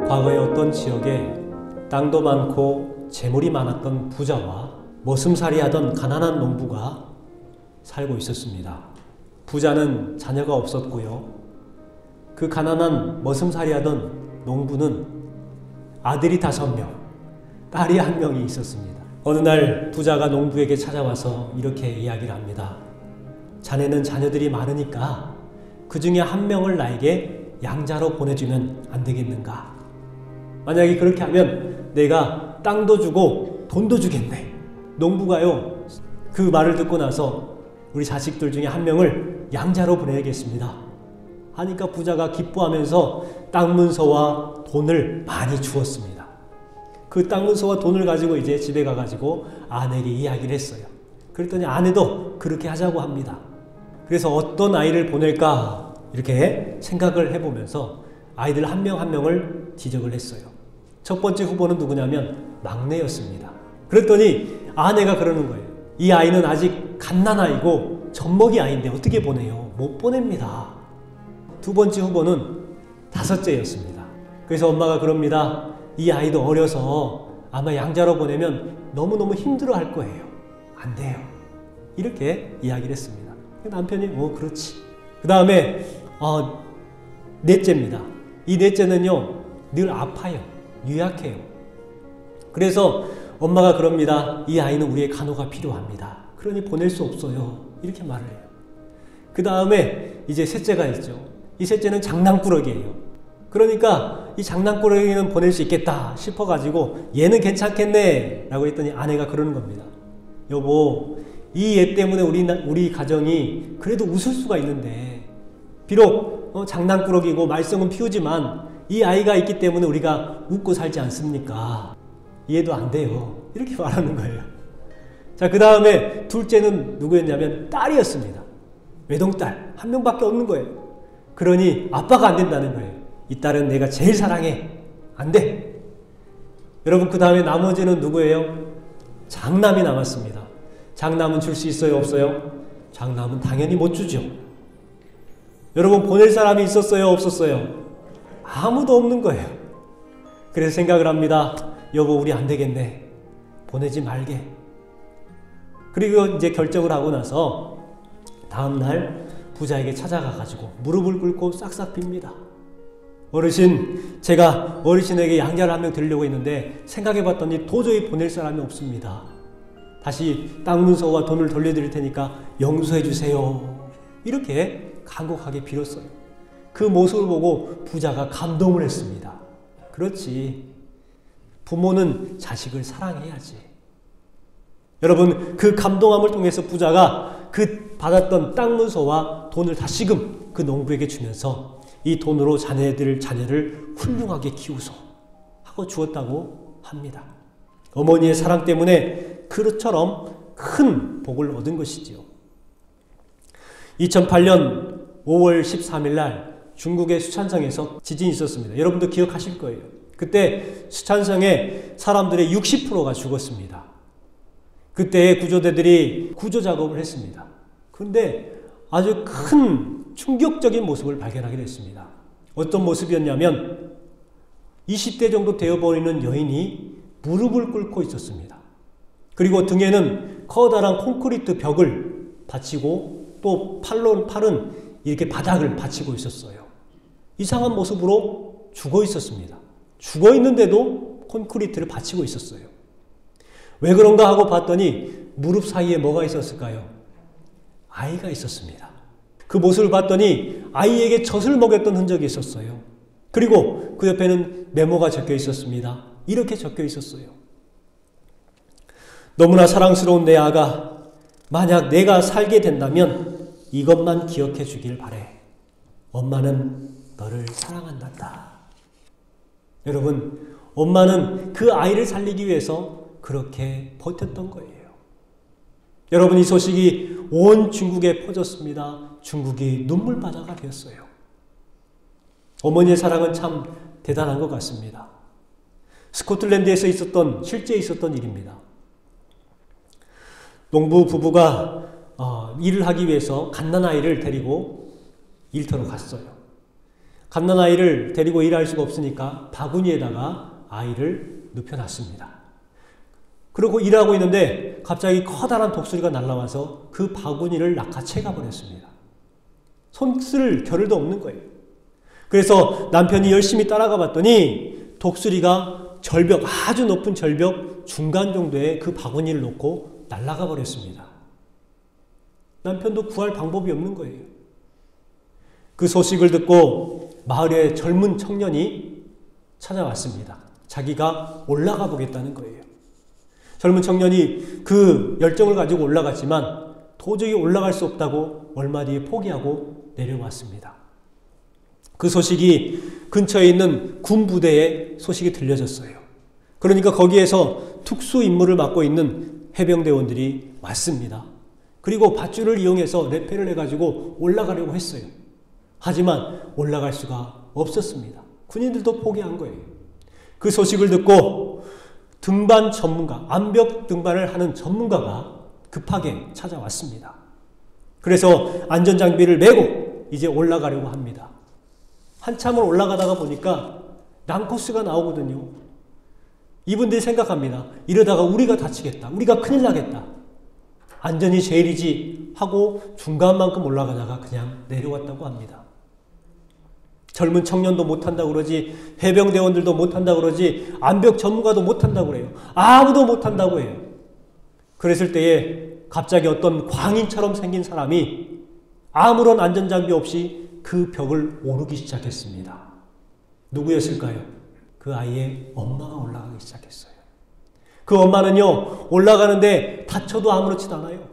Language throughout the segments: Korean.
과거의 어떤 지역에 땅도 많고 재물이 많았던 부자와 머슴살이하던 가난한 농부가 살고 있었습니다. 부자는 자녀가 없었고요. 그 가난한 머슴살이하던 농부는 아들이 5명, 딸이 1명이 있었습니다. 어느 날 부자가 농부에게 찾아와서 이렇게 이야기를 합니다. 자네는 자녀들이 많으니까 그 중에 1명을 나에게 양자로 보내주면 안 되겠는가? 만약에 그렇게 하면 내가 땅도 주고 돈도 주겠네. 농부가요, 그 말을 듣고 나서 우리 자식들 중에 1명을 양자로 보내야겠습니다 하니까 부자가 기뻐하면서 땅 문서와 돈을 많이 주었습니다. 그 땅 문서와 돈을 가지고 이제 집에 가가지고 아내에게 이야기를 했어요. 그랬더니 아내도 그렇게 하자고 합니다. 그래서 어떤 아이를 보낼까 이렇게 생각을 해보면서 아이들 1명 1명을 지적을 했어요. 첫 번째 후보는 누구냐면 막내였습니다. 그랬더니 아내가 그러는 거예요. 이 아이는 아직 갓난아이고 젖먹이 아이인데 어떻게 보내요? 못 보냅니다. 두 번째 후보는 5째였습니다. 그래서 엄마가 그럽니다. 이 아이도 어려서 아마 양자로 보내면 너무너무 힘들어 할 거예요. 안 돼요. 이렇게 이야기를 했습니다. 남편이 그렇지. 그 다음에 넷째입니다. 이 넷째는요 늘 아파요. 유약해요. 그래서 엄마가 그럽니다. 이 아이는 우리의 간호가 필요합니다. 그러니 보낼 수 없어요. 이렇게 말을 해요. 그 다음에 이제 셋째가 있죠. 이 셋째는 장난꾸러기예요. 그러니까 이 장난꾸러기는 보낼 수 있겠다 싶어가지고 얘는 괜찮겠네 라고 했더니 아내가 그러는 겁니다. 여보, 이 얘 때문에 우리 가정이 그래도 웃을 수가 있는데 비록 장난꾸러기고 말썽은 피우지만 이 아이가 있기 때문에 우리가 웃고 살지 않습니까? 이해도 안 돼요. 이렇게 말하는 거예요. 자, 그 다음에 둘째는 누구였냐면 딸이었습니다. 외동딸 1명밖에 없는 거예요. 그러니 아빠가 안 된다는 거예요. 이 딸은 내가 제일 사랑해. 안 돼. 여러분, 그 다음에 나머지는 누구예요? 장남이 남았습니다. 장남은 줄 수 있어요? 없어요? 장남은 당연히 못 주죠. 여러분, 보낼 사람이 있었어요? 없었어요? 아무도 없는 거예요. 그래서 생각을 합니다. 여보, 우리 안 되겠네. 보내지 말게. 그리고 이제 결정을 하고 나서 다음날 부자에게 찾아가가지고 무릎을 꿇고 싹싹 빕니다. 어르신, 제가 어르신에게 양자를 1명 드리려고 했는데 생각해봤더니 도저히 보낼 사람이 없습니다. 다시 땅 문서와 돈을 돌려드릴 테니까 용서해 주세요. 이렇게 간곡하게 빌었어요. 그 모습을 보고 부자가 감동을 했습니다. 그렇지. 부모는 자식을 사랑해야지. 여러분, 그 감동함을 통해서 부자가 그 받았던 땅 문서와 돈을 다시금 그 농부에게 주면서 이 돈으로 자녀를 훌륭하게 키우소 하고 주었다고 합니다. 어머니의 사랑 때문에 그처럼 큰 복을 얻은 것이지요. 2008년 5월 13일 날 중국의 수촨성에서 지진이 있었습니다. 여러분도 기억하실 거예요. 그때 수촨성의 사람들의 60%가 죽었습니다. 그때 구조대들이 구조 작업을 했습니다. 그런데 아주 큰 충격적인 모습을 발견하게 됐습니다. 어떤 모습이었냐면 20대 정도 되어 보이는 여인이 무릎을 꿇고 있었습니다. 그리고 등에는 커다란 콘크리트 벽을 받치고 또 팔은 이렇게 바닥을 받치고 있었어요. 이상한 모습으로 죽어 있었습니다. 죽어 있는데도 콘크리트를 받치고 있었어요. 왜 그런가 하고 봤더니 무릎 사이에 뭐가 있었을까요? 아이가 있었습니다. 그 모습을 봤더니 아이에게 젖을 먹였던 흔적이 있었어요. 그리고 그 옆에는 메모가 적혀 있었습니다. 이렇게 적혀 있었어요. 너무나 사랑스러운 내 아가, 만약 내가 살게 된다면 이것만 기억해 주길 바래. 엄마는 너를 사랑한단다. 여러분, 엄마는 그 아이를 살리기 위해서 그렇게 버텼던 거예요. 여러분, 이 소식이 온 중국에 퍼졌습니다. 중국이 눈물바다가 되었어요. 어머니의 사랑은 참 대단한 것 같습니다. 스코틀랜드에서 실제 있었던 일입니다. 농부 부부가 일을 하기 위해서 갓난아이를 데리고 일터로 갔어요. 갓난아이를 데리고 일할 수가 없으니까 바구니에다가 아이를 눕혀놨습니다. 그리고 일하고 있는데 갑자기 커다란 독수리가 날아와서 그 바구니를 낚아채 가버렸습니다. 손 쓸 겨를도 없는 거예요. 그래서 남편이 열심히 따라가 봤더니 독수리가 절벽, 아주 높은 절벽 중간 정도에 그 바구니를 놓고 날아가 버렸습니다. 남편도 구할 방법이 없는 거예요. 그 소식을 듣고 마을의 젊은 청년이 찾아왔습니다. 자기가 올라가 보겠다는 거예요. 젊은 청년이 그 열정을 가지고 올라갔지만 도저히 올라갈 수 없다고 얼마 뒤에 포기하고 내려왔습니다. 그 소식이 근처에 있는 군부대에 소식이 들려졌어요. 그러니까 거기에서 특수 임무를 맡고 있는 해병대원들이 왔습니다. 그리고 밧줄을 이용해서 레페를 해가지고 올라가려고 했어요. 하지만 올라갈 수가 없었습니다. 군인들도 포기한 거예요. 그 소식을 듣고 등반 전문가, 암벽 등반을 하는 전문가가 급하게 찾아왔습니다. 그래서 안전장비를 메고 이제 올라가려고 합니다. 한참을 올라가다가 보니까 난코스가 나오거든요. 이분들이 생각합니다. 이러다가 우리가 다치겠다. 우리가 큰일 나겠다. 안전이 제일이지 하고 중간만큼 올라가다가 그냥 내려왔다고 합니다. 젊은 청년도 못한다고 그러지, 해병대원들도 못한다고 그러지, 암벽 전문가도 못한다고 그래요. 아무도 못한다고 해요. 그랬을 때에 갑자기 어떤 광인처럼 생긴 사람이 아무런 안전장비 없이 그 벽을 오르기 시작했습니다. 누구였을까요? 그 아이의 엄마가 올라가기 시작했어요. 그 엄마는요, 올라가는데 다쳐도 아무렇지도 않아요.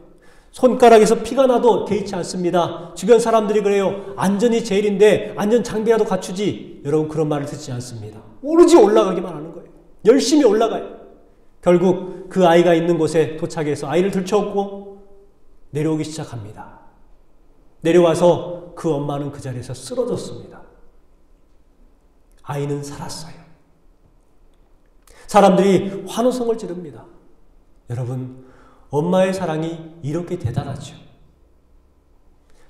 손가락에서 피가 나도 개의치 않습니다. 주변 사람들이 그래요. 안전이 제일인데 안전 장비라도 갖추지. 여러분 그런 말을 듣지 않습니다. 오로지 올라가기만 하는 거예요. 열심히 올라가요. 결국 그 아이가 있는 곳에 도착해서 아이를 들쳐업고 내려오기 시작합니다. 내려와서 그 엄마는 그 자리에서 쓰러졌습니다. 아이는 살았어요. 사람들이 환호성을 지릅니다. 여러분, 엄마의 사랑이 이렇게 대단하죠.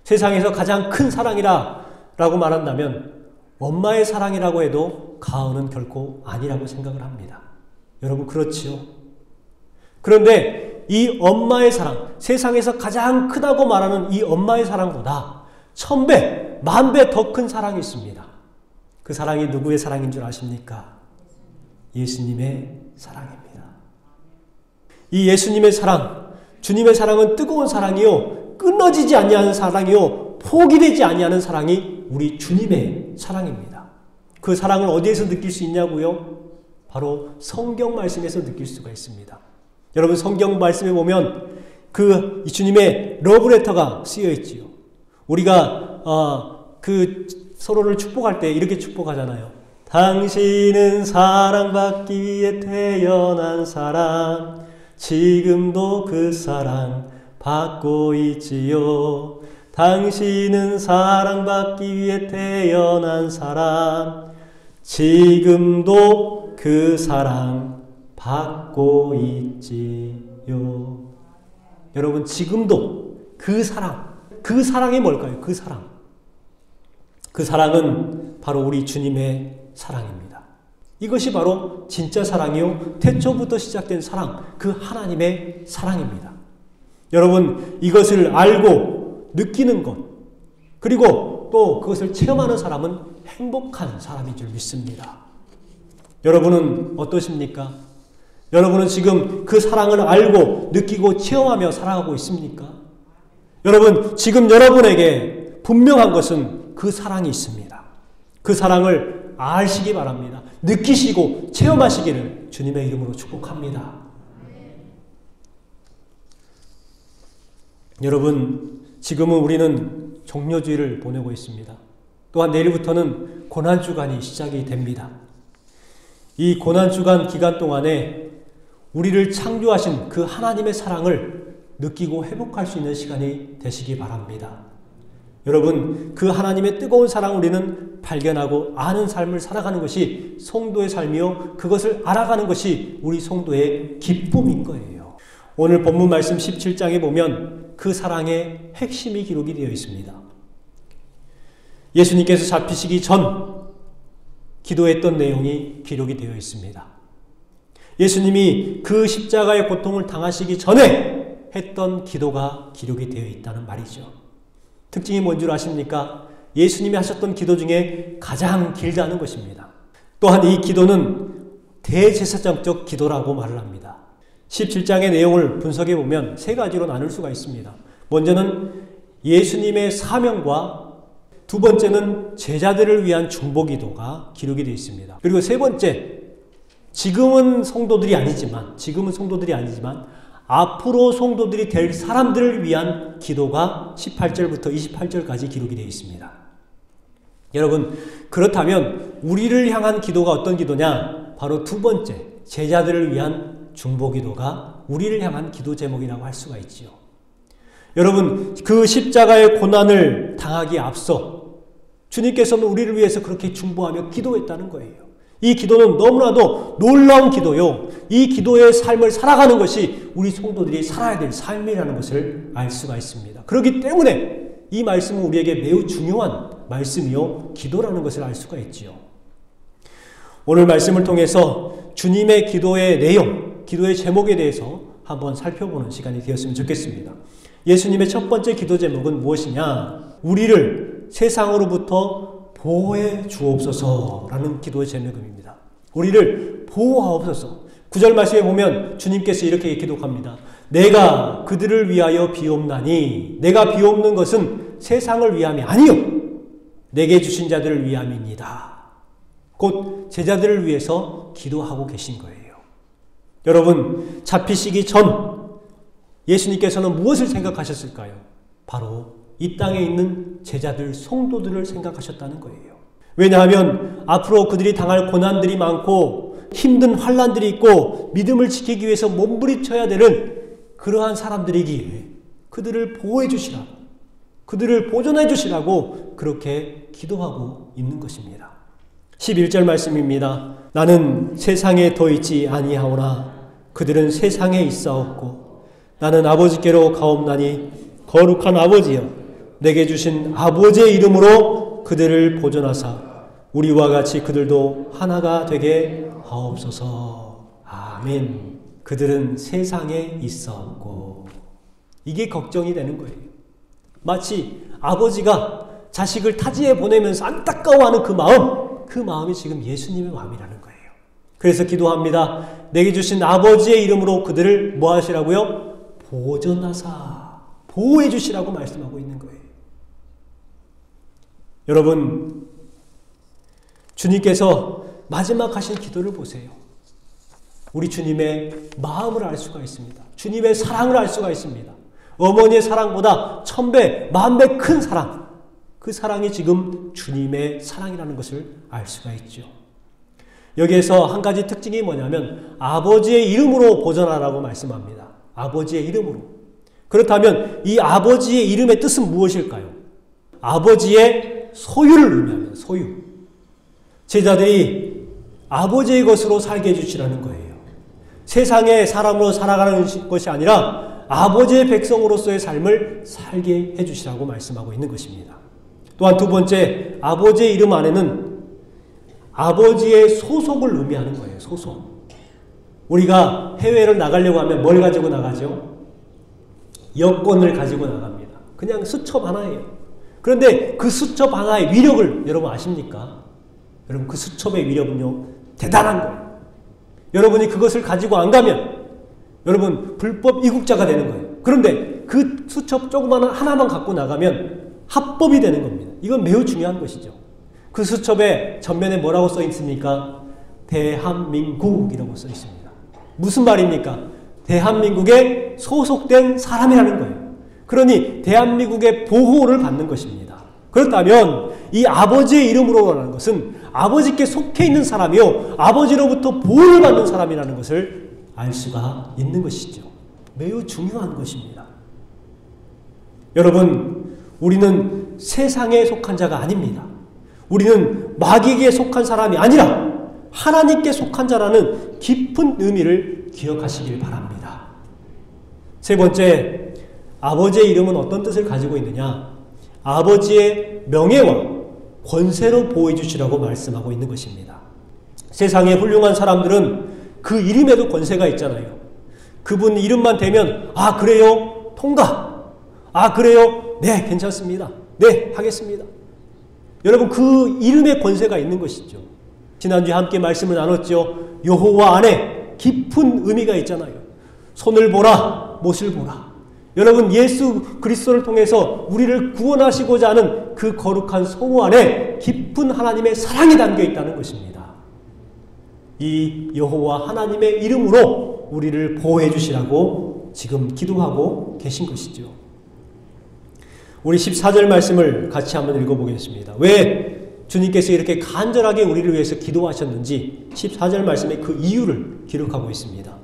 세상에서 가장 큰 사랑이라고 말한다면 엄마의 사랑이라고 해도 가언은 결코 아니라고 생각을 합니다. 여러분 그렇지요? 그런데 이 엄마의 사랑, 세상에서 가장 크다고 말하는 이 엄마의 사랑보다 1000배, 10,000배 더 큰 사랑이 있습니다. 그 사랑이 누구의 사랑인 줄 아십니까? 예수님의 사랑입니다. 이 예수님의 사랑, 주님의 사랑은 뜨거운 사랑이요, 끊어지지 아니하는 사랑이요, 포기되지 아니하는 사랑이 우리 주님의 사랑입니다. 그 사랑을 어디에서 느낄 수 있냐고요? 바로 성경 말씀에서 느낄 수가 있습니다. 여러분 성경 말씀에 보면 그 주님의 러브레터가 쓰여 있지요. 우리가 그 서로를 축복할 때 이렇게 축복하잖아요. 당신은 사랑받기 위해 태어난 사람, 지금도 그 사랑 받고 있지요. 당신은 사랑받기 위해 태어난 사람, 지금도 그 사랑 받고 있지요. 여러분 지금도 그 사랑이 뭘까요? 그 사랑. 그 사랑은 바로 우리 주님의 사랑입니다. 이것이 바로 진짜 사랑이요, 태초부터 시작된 사랑, 그 하나님의 사랑입니다. 여러분 이것을 알고 느끼는 것, 그리고 또 그것을 체험하는 사람은 행복한 사람인 줄 믿습니다. 여러분은 어떠십니까? 여러분은 지금 그 사랑을 알고 느끼고 체험하며 살아가고 있습니까? 여러분 지금 여러분에게 분명한 것은 그 사랑이 있습니다. 그 사랑을 아시기 바랍니다. 느끼시고 체험하시기를 주님의 이름으로 축복합니다. 여러분 지금은 우리는 종료주의를 보내고 있습니다. 또한 내일부터는 고난주간이 시작이 됩니다. 이 고난주간 기간 동안에 우리를 창조하신 그 하나님의 사랑을 느끼고 회복할 수 있는 시간이 되시기 바랍니다. 여러분 그 하나님의 뜨거운 사랑을 우리는 발견하고 아는 삶을 살아가는 것이 성도의 삶이요, 그것을 알아가는 것이 우리 성도의 기쁨인 거예요. 오늘 본문 말씀 17장에 보면 그 사랑의 핵심이 기록이 되어 있습니다. 예수님께서 잡히시기 전 기도했던 내용이 기록이 되어 있습니다. 예수님이 그 십자가의 고통을 당하시기 전에 했던 기도가 기록이 되어 있다는 말이죠. 특징이 뭔 줄 아십니까? 예수님이 하셨던 기도 중에 가장 길다는 것입니다. 또한 이 기도는 대제사장적 기도라고 말을 합니다. 17장의 내용을 분석해 보면 세 가지로 나눌 수가 있습니다. 먼저는 예수님의 사명과 두 번째는 제자들을 위한 중보기도가 기록이 되어 있습니다. 그리고 세 번째, 지금은 성도들이 아니지만 앞으로 성도들이 될 사람들을 위한 기도가 18절부터 28절까지 기록이 되어 있습니다. 여러분, 그렇다면 우리를 향한 기도가 어떤 기도냐? 바로 두 번째, 제자들을 위한 중보기도가 우리를 향한 기도 제목이라고 할 수가 있지요. 여러분, 그 십자가의 고난을 당하기에 앞서 주님께서는 우리를 위해서 그렇게 중보하며 기도했다는 거예요. 이 기도는 너무나도 놀라운 기도요. 이 기도의 삶을 살아가는 것이 우리 성도들이 살아야 될 삶이라는 것을 알 수가 있습니다. 그렇기 때문에 이 말씀은 우리에게 매우 중요한 말씀이요, 기도라는 것을 알 수가 있지요. 오늘 말씀을 통해서 주님의 기도의 내용, 기도의 제목에 대해서 한번 살펴보는 시간이 되었으면 좋겠습니다. 예수님의 첫 번째 기도 제목은 무엇이냐? 우리를 세상으로부터 보호해 주옵소서라는 기도의 제목입니다. 우리를 보호하옵소서. 9절 말씀에 보면 주님께서 이렇게 기도합니다. 내가 그들을 위하여 비옵나니, 내가 비옵는 것은 세상을 위함이 아니요 내게 주신 자들을 위함입니다. 곧 제자들을 위해서 기도하고 계신 거예요. 여러분, 잡히시기 전 예수님께서는 무엇을 생각하셨을까요? 바로 이 땅에 있는 제자들, 성도들을 생각하셨다는 거예요. 왜냐하면 앞으로 그들이 당할 고난들이 많고 힘든 환난들이 있고 믿음을 지키기 위해서 몸부림쳐야 되는 그러한 사람들이기에 그들을 보호해 주시라고, 그들을 보존해 주시라고 그렇게 기도하고 있는 것입니다. 11절 말씀입니다. 나는 세상에 더 있지 아니하오나 그들은 세상에 있사옵고 나는 아버지께로 가옵나니 거룩한 아버지여 내게 주신 아버지의 이름으로 그들을 보존하사 우리와 같이 그들도 하나가 되게 하옵소서. 아멘. 그들은 세상에 있사옵고. 이게 걱정이 되는 거예요. 마치 아버지가 자식을 타지에 보내면서 안타까워하는 그 마음이 지금 예수님의 마음이라는 거예요. 그래서 기도합니다. 내게 주신 아버지의 이름으로 그들을 뭐 하시라고요? 보존하사, 보호해 주시라고 말씀하고 있는 거예요. 여러분, 주님께서 마지막 하신 기도를 보세요. 우리 주님의 마음을 알 수가 있습니다. 주님의 사랑을 알 수가 있습니다. 어머니의 사랑보다 1000배, 10,000배 큰 사랑. 그 사랑이 지금 주님의 사랑이라는 것을 알 수가 있죠. 여기에서 한 가지 특징이 뭐냐면 아버지의 이름으로 보존하라고 말씀합니다. 아버지의 이름으로. 그렇다면 이 아버지의 이름의 뜻은 무엇일까요? 아버지의 소유를 의미합니다. 소유. 제자들이 아버지의 것으로 살게 해주시라는 거예요. 세상의 사람으로 살아가는 것이 아니라 아버지의 백성으로서의 삶을 살게 해주시라고 말씀하고 있는 것입니다. 또한 두 번째, 아버지의 이름 안에는 아버지의 소속을 의미하는 거예요. 소속. 우리가 해외를 나가려고 하면 뭘 가지고 나가죠? 여권을 가지고 나갑니다. 그냥 수첩 하나예요. 그런데 그 수첩 하나의 위력을 여러분 아십니까? 여러분, 그 수첩의 위력은요, 대단한 거예요. 여러분이 그것을 가지고 안 가면 여러분 불법 이국자가 되는 거예요. 그런데 그 수첩 조그마한 하나만 갖고 나가면 합법이 되는 겁니다. 이건 매우 중요한 것이죠. 그 수첩에 전면에 뭐라고 써 있습니까? 대한민국이라고 써 있습니다. 무슨 말입니까? 대한민국에 소속된 사람이라는 거예요. 그러니 대한민국의 보호를 받는 것입니다. 그렇다면 이 아버지의 이름으로라는 것은 아버지께 속해 있는 사람이요, 아버지로부터 보호를 받는 사람이라는 것을 알 수가 있는 것이죠. 매우 중요한 것입니다. 여러분, 우리는 세상에 속한 자가 아닙니다. 우리는 마귀에게 속한 사람이 아니라 하나님께 속한 자라는 깊은 의미를 기억하시길 바랍니다. 세 번째, 아버지의 이름은 어떤 뜻을 가지고 있느냐? 아버지의 명예와 권세로 보호해 주시라고 말씀하고 있는 것입니다. 세상의 훌륭한 사람들은 그 이름에도 권세가 있잖아요. 그분 이름만 대면 아 그래요? 통과. 아 그래요? 네 괜찮습니다. 네 하겠습니다. 여러분 그 이름에 권세가 있는 것이죠. 지난주에 함께 말씀을 나눴죠. 여호와 안에 깊은 의미가 있잖아요. 손을 보라 못을 보라. 여러분 예수 그리스도를 통해서 우리를 구원하시고자 하는 그 거룩한 성호 안에 깊은 하나님의 사랑이 담겨 있다는 것입니다. 이 여호와 하나님의 이름으로 우리를 보호해 주시라고 지금 기도하고 계신 것이죠. 우리 14절 말씀을 같이 한번 읽어보겠습니다. 왜 주님께서 이렇게 간절하게 우리를 위해서 기도하셨는지 14절 말씀에 그 이유를 기록하고 있습니다.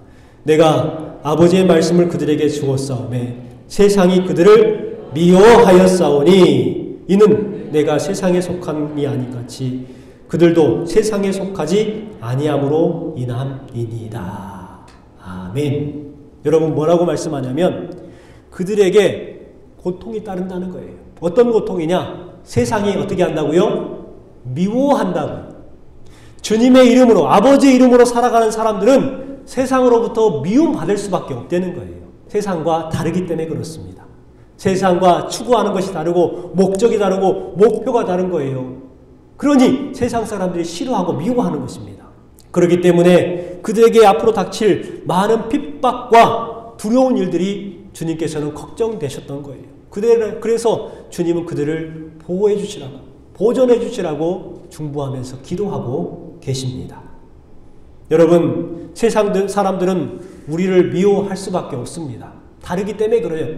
내가 아버지의 말씀을 그들에게 주었사오매 세상이 그들을 미워하였사오니 이는 내가 세상에 속함이 아닌같이 그들도 세상에 속하지 아니함으로 인함이니이다. 아멘. 여러분 뭐라고 말씀하냐면 그들에게 고통이 따른다는 거예요. 어떤 고통이냐? 세상이 어떻게 한다고요? 미워한다고. 주님의 이름으로 아버지의 이름으로 살아가는 사람들은 세상으로부터 미움받을 수밖에 없다는 거예요. 세상과 다르기 때문에 그렇습니다. 세상과 추구하는 것이 다르고 목적이 다르고 목표가 다른 거예요. 그러니 세상 사람들이 싫어하고 미워하는 것입니다. 그렇기 때문에 그들에게 앞으로 닥칠 많은 핍박과 두려운 일들이 주님께서는 걱정되셨던 거예요. 그래서 주님은 그들을 보호해 주시라고 보존해 주시라고 중보하면서 기도하고 계십니다. 여러분 세상 사람들은 우리를 미워할 수밖에 없습니다. 다르기 때문에 그래요.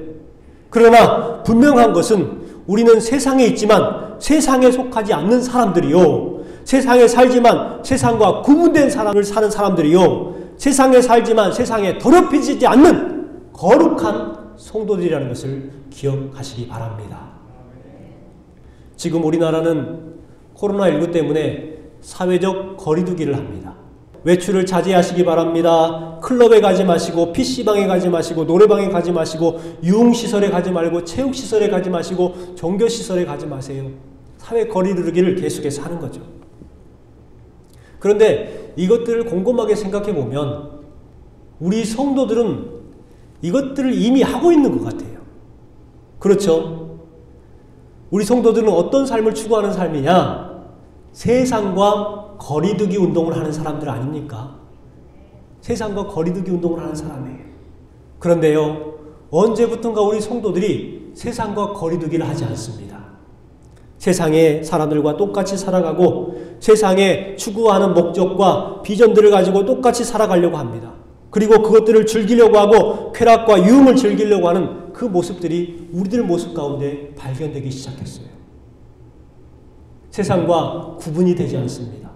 그러나 분명한 것은 우리는 세상에 있지만 세상에 속하지 않는 사람들이요. 세상에 살지만 세상과 구분된 삶을 사는 사람들이요. 세상에 살지만 세상에 더럽혀지지 않는 거룩한 성도들이라는 것을 기억하시기 바랍니다. 지금 우리나라는 코로나19 때문에 사회적 거리두기를 합니다. 외출을 자제하시기 바랍니다. 클럽에 가지 마시고 PC방에 가지 마시고 노래방에 가지 마시고 유흥시설에 가지 말고 체육시설에 가지 마시고 종교시설에 가지 마세요. 사회 거리두기를 계속해서 하는 거죠. 그런데 이것들을 곰곰하게 생각해 보면 우리 성도들은 이것들을 이미 하고 있는 것 같아요. 그렇죠? 우리 성도들은 어떤 삶을 추구하는 삶이냐? 세상과 거리두기 운동을 하는 사람들 아닙니까? 세상과 거리두기 운동을 하는 사람이에요. 그런데요, 언제부턴가 우리 성도들이 세상과 거리두기를 하지 않습니다. 세상의 사람들과 똑같이 살아가고 세상에 추구하는 목적과 비전들을 가지고 똑같이 살아가려고 합니다. 그리고 그것들을 즐기려고 하고 쾌락과 유흥을 즐기려고 하는 그 모습들이 우리들 모습 가운데 발견되기 시작했어요. 세상과 구분이 되지 않습니다.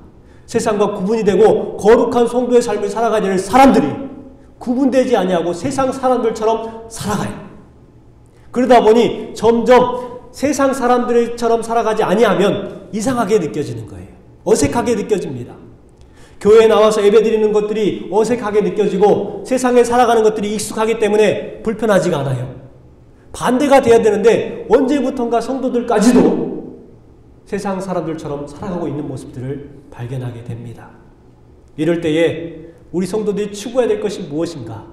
세상과 구분이 되고 거룩한 성도의 삶을 살아가야 될 사람들이 구분되지 아니하고 세상 사람들처럼 살아가요. 그러다 보니 점점 세상 사람들처럼 살아가지 아니하면 이상하게 느껴지는 거예요. 어색하게 느껴집니다. 교회에 나와서 예배드리는 것들이 어색하게 느껴지고 세상에 살아가는 것들이 익숙하기 때문에 불편하지가 않아요. 반대가 돼야 되는데 언제부턴가 성도들까지도 세상 사람들처럼 살아가고 있는 모습들을 발견하게 됩니다. 이럴 때에 우리 성도들이 추구해야 될 것이 무엇인가?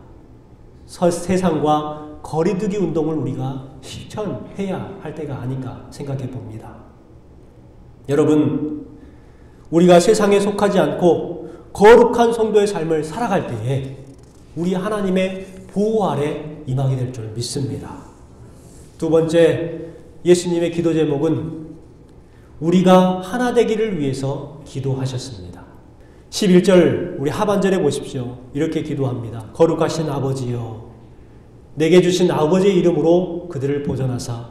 세상과 거리두기 운동을 우리가 실천해야 할 때가 아닌가 생각해 봅니다. 여러분, 우리가 세상에 속하지 않고 거룩한 성도의 삶을 살아갈 때에 우리 하나님의 보호 아래 임하게 될 줄 믿습니다. 두 번째, 예수님의 기도 제목은 우리가 하나 되기를 위해서 기도하셨습니다. 11절 우리 하반절에 보십시오. 이렇게 기도합니다. 거룩하신 아버지여, 내게 주신 아버지의 이름으로 그들을 보존하사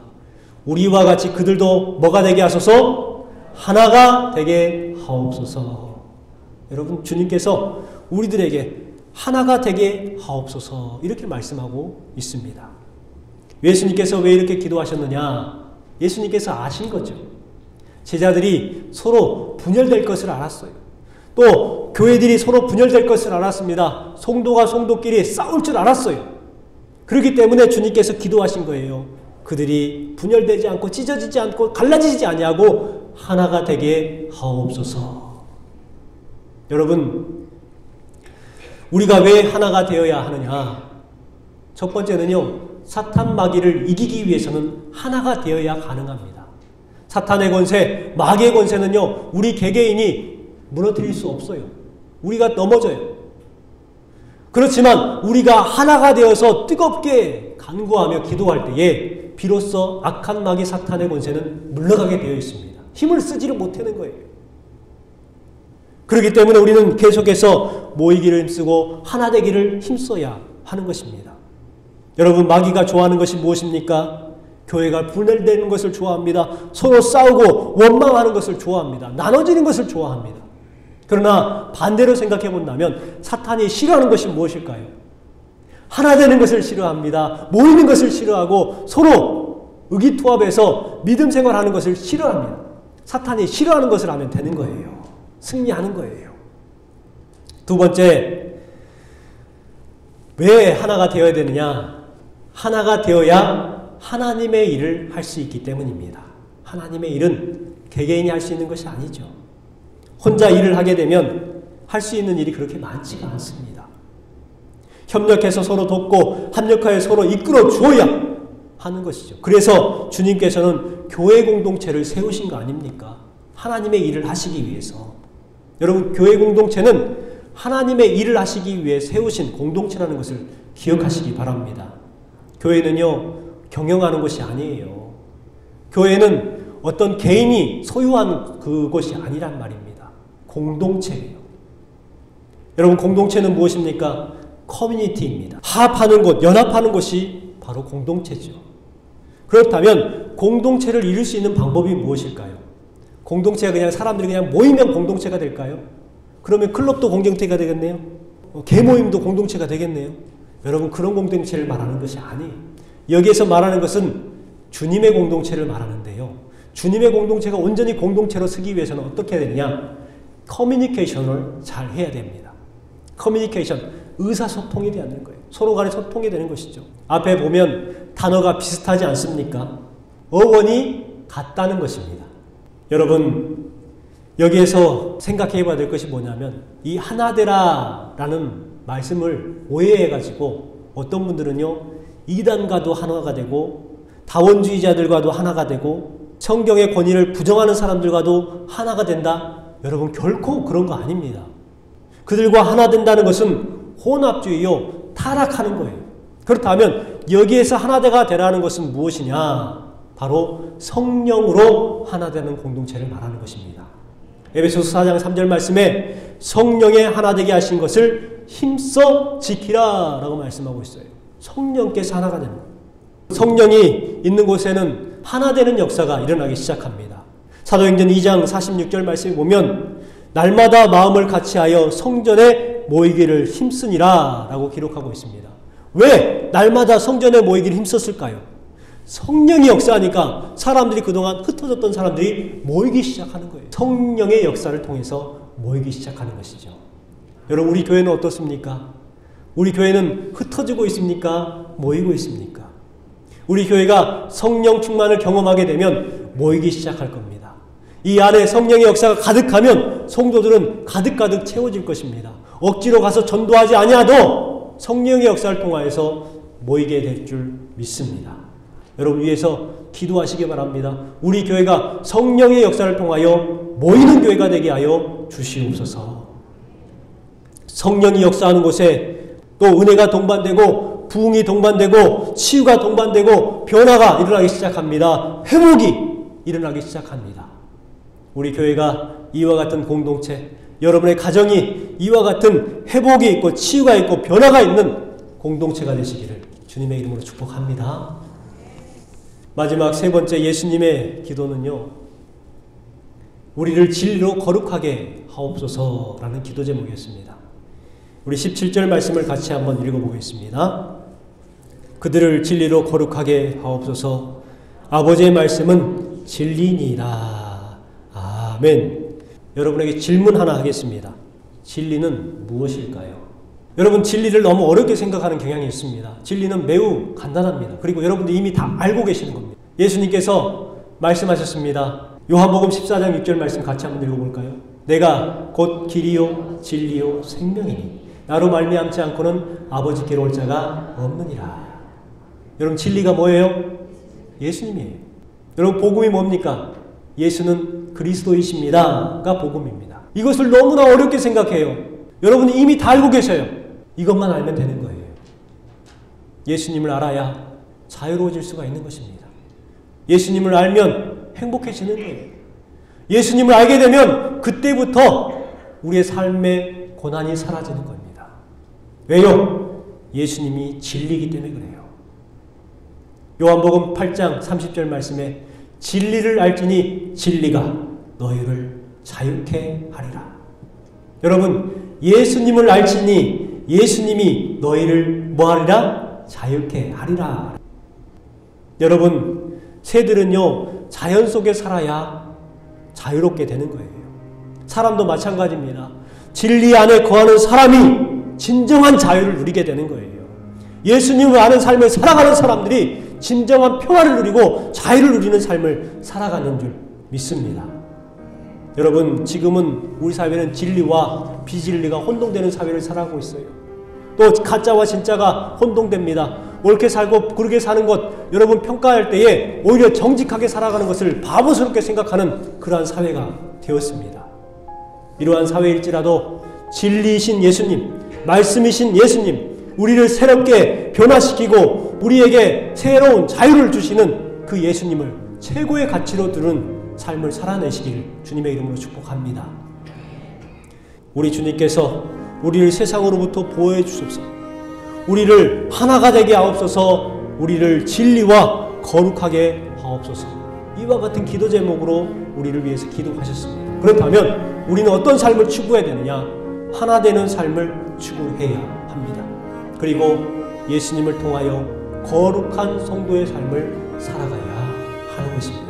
우리와 같이 그들도 뭐가 되게 하소서? 하나가 되게 하옵소서. 여러분, 주님께서 우리들에게 하나가 되게 하옵소서 이렇게 말씀하고 있습니다. 예수님께서 왜 이렇게 기도하셨느냐? 예수님께서 아신 거죠. 제자들이 서로 분열될 것을 알았어요. 또 교회들이 서로 분열될 것을 알았습니다. 성도가 성도끼리 싸울 줄 알았어요. 그렇기 때문에 주님께서 기도하신 거예요. 그들이 분열되지 않고 찢어지지 않고 갈라지지 아니하고 하나가 되게 하옵소서. 여러분, 우리가 왜 하나가 되어야 하느냐? 첫 번째는요, 사탄 마귀를 이기기 위해서는 하나가 되어야 가능합니다. 사탄의 권세, 마귀의 권세는요, 우리 개개인이 무너뜨릴 수 없어요. 우리가 넘어져요. 그렇지만 우리가 하나가 되어서 뜨겁게 간구하며 기도할 때에 비로소 악한 마귀 사탄의 권세는 물러가게 되어 있습니다. 힘을 쓰지를 못하는 거예요. 그렇기 때문에 우리는 계속해서 모이기를 힘쓰고 하나 되기를 힘써야 하는 것입니다. 여러분, 마귀가 좋아하는 것이 무엇입니까? 교회가 분열되는 것을 좋아합니다. 서로 싸우고 원망하는 것을 좋아합니다. 나눠지는 것을 좋아합니다. 그러나 반대로 생각해 본다면 사탄이 싫어하는 것이 무엇일까요? 하나 되는 것을 싫어합니다. 모이는 것을 싫어하고 서로 의기투합해서 믿음 생활하는 것을 싫어합니다. 사탄이 싫어하는 것을 하면 되는 거예요. 승리하는 거예요. 두 번째, 왜 하나가 되어야 되느냐? 하나가 되어야 하나님의 일을 할 수 있기 때문입니다. 하나님의 일은 개개인이 할 수 있는 것이 아니죠. 혼자 일을 하게 되면 할 수 있는 일이 그렇게 많지가 않습니다. 협력해서 서로 돕고 합력하여 서로 이끌어 주어야 하는 것이죠. 그래서 주님께서는 교회 공동체를 세우신 거 아닙니까? 하나님의 일을 하시기 위해서. 여러분, 교회 공동체는 하나님의 일을 하시기 위해 세우신 공동체라는 것을 기억하시기 바랍니다. 교회는요, 경영하는 것이 아니에요. 교회는 어떤 개인이 소유한 그것이 아니란 말입니다. 공동체예요. 여러분, 공동체는 무엇입니까? 커뮤니티입니다. 화합하는 곳, 연합하는 것이 바로 공동체죠. 그렇다면 공동체를 이룰 수 있는 방법이 무엇일까요? 공동체가 그냥 사람들이 그냥 모이면 공동체가 될까요? 그러면 클럽도 공동체가 되겠네요. 개모임도 공동체가 되겠네요. 여러분, 그런 공동체를 말하는 것이 아니에요. 여기에서 말하는 것은 주님의 공동체를 말하는데요. 주님의 공동체가 온전히 공동체로 서기 위해서는 어떻게 해야 되느냐? 커뮤니케이션을 잘 해야 됩니다. 커뮤니케이션, 의사소통이 되는 거예요. 서로 간에 소통이 되는 것이죠. 앞에 보면 단어가 비슷하지 않습니까? 어원이 같다는 것입니다. 여러분, 여기에서 생각해 봐야 될 것이 뭐냐면 이 하나되라라는 말씀을 오해해가지고 어떤 분들은요, 이단과도 하나가 되고 다원주의자들과도 하나가 되고 성경의 권위를 부정하는 사람들과도 하나가 된다. 여러분, 결코 그런 거 아닙니다. 그들과 하나 된다는 것은 혼합주의요, 타락하는 거예요. 그렇다면 여기에서 하나가 되라는 것은 무엇이냐? 바로 성령으로 하나 되는 공동체를 말하는 것입니다. 에베소서 4장 3절 말씀에 성령의 하나 되게 하신 것을 힘써 지키라 라고 말씀하고 있어요. 성령께서 하나가 되는 거예요. 성령이 있는 곳에는 하나 되는 역사가 일어나기 시작합니다. 사도행전 2장 46절 말씀에 보면 날마다 마음을 같이하여 성전에 모이기를 힘쓰니라 라고 기록하고 있습니다. 왜 날마다 성전에 모이기를 힘썼을까요? 성령이 역사하니까 사람들이 그동안 흩어졌던 사람들이 모이기 시작하는 거예요. 성령의 역사를 통해서 모이기 시작하는 것이죠. 여러분, 우리 교회는 어떻습니까? 우리 교회는 흩어지고 있습니까? 모이고 있습니까? 우리 교회가 성령 충만을 경험하게 되면 모이기 시작할 겁니다. 이 안에 성령의 역사가 가득하면 성도들은 가득가득 채워질 것입니다. 억지로 가서 전도하지 아니하도 성령의 역사를 통하여서 모이게 될 줄 믿습니다. 여러분, 위해서 기도하시기 바랍니다. 우리 교회가 성령의 역사를 통하여 모이는 교회가 되게 하여 주시옵소서. 성령이 역사하는 곳에 또 은혜가 동반되고 부흥이 동반되고 치유가 동반되고 변화가 일어나기 시작합니다. 회복이 일어나기 시작합니다. 우리 교회가 이와 같은 공동체, 여러분의 가정이 이와 같은 회복이 있고 치유가 있고 변화가 있는 공동체가 되시기를 주님의 이름으로 축복합니다. 마지막 세 번째 예수님의 기도는요, 우리를 진리로 거룩하게 하옵소서라는 기도 제목이었습니다. 우리 17절 말씀을 같이 한번 읽어보겠습니다. 그들을 진리로 거룩하게 하옵소서. 아버지의 말씀은 진리니라. 아멘. 여러분에게 질문 하나 하겠습니다. 진리는 무엇일까요? 여러분, 진리를 너무 어렵게 생각하는 경향이 있습니다. 진리는 매우 간단합니다. 그리고 여러분들 이미 다 알고 계시는 겁니다. 예수님께서 말씀하셨습니다. 요한복음 14장 6절 말씀 같이 한번 읽어볼까요? 내가 곧 길이요 진리요 생명이니 나로 말미암지 않고는 아버지께로 올 자가 없느니라. 여러분 진리가 뭐예요? 예수님이에요. 여러분 복음이 뭡니까? 예수는 그리스도이십니다가 복음입니다. 이것을 너무나 어렵게 생각해요. 여러분이 이미 다 알고 계셔요. 이것만 알면 되는 거예요. 예수님을 알아야 자유로워질 수가 있는 것입니다. 예수님을 알면 행복해지는 거예요. 예수님을 알게 되면 그때부터 우리의 삶의 고난이 사라지는 겁니다. 왜요? 예수님이 진리이기 때문에 그래요. 요한복음 8장 30절 말씀에 진리를 알지니 진리가 너희를 자유케 하리라. 여러분 예수님을 알지니 예수님이 너희를 뭐하리라? 자유케 하리라. 여러분 새들은요 자연 속에 살아야 자유롭게 되는 거예요. 사람도 마찬가지입니다. 진리 안에 거하는 사람이 진정한 자유를 누리게 되는 거예요. 예수님을 아는 삶을 살아가는 사람들이 진정한 평화를 누리고 자유를 누리는 삶을 살아가는 줄 믿습니다. 여러분 지금은 우리 사회는 진리와 비진리가 혼동되는 사회를 살아가고 있어요. 또 가짜와 진짜가 혼동됩니다. 옳게 살고 그렇게 사는 것 여러분 평가할 때에 오히려 정직하게 살아가는 것을 바보스럽게 생각하는 그러한 사회가 되었습니다. 이러한 사회일지라도 진리이신 예수님, 말씀이신 예수님, 우리를 새롭게 변화시키고 우리에게 새로운 자유를 주시는 그 예수님을 최고의 가치로 두는 삶을 살아내시길 주님의 이름으로 축복합니다. 우리 주님께서 우리를 세상으로부터 보호해 주옵소서. 우리를 하나가 되게 하옵소서. 우리를 진리와 거룩하게 하옵소서. 이와 같은 기도 제목으로 우리를 위해서 기도하셨습니다. 그렇다면 우리는 어떤 삶을 추구해야 되느냐? 하나 되는 삶을 추구해야 합니다. 그리고 예수님을 통하여 거룩한 성도의 삶을 살아가야 하는 것입니다.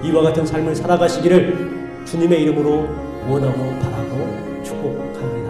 이와 같은 삶을 살아가시기를 주님의 이름으로 원하고 바라고 축복합니다.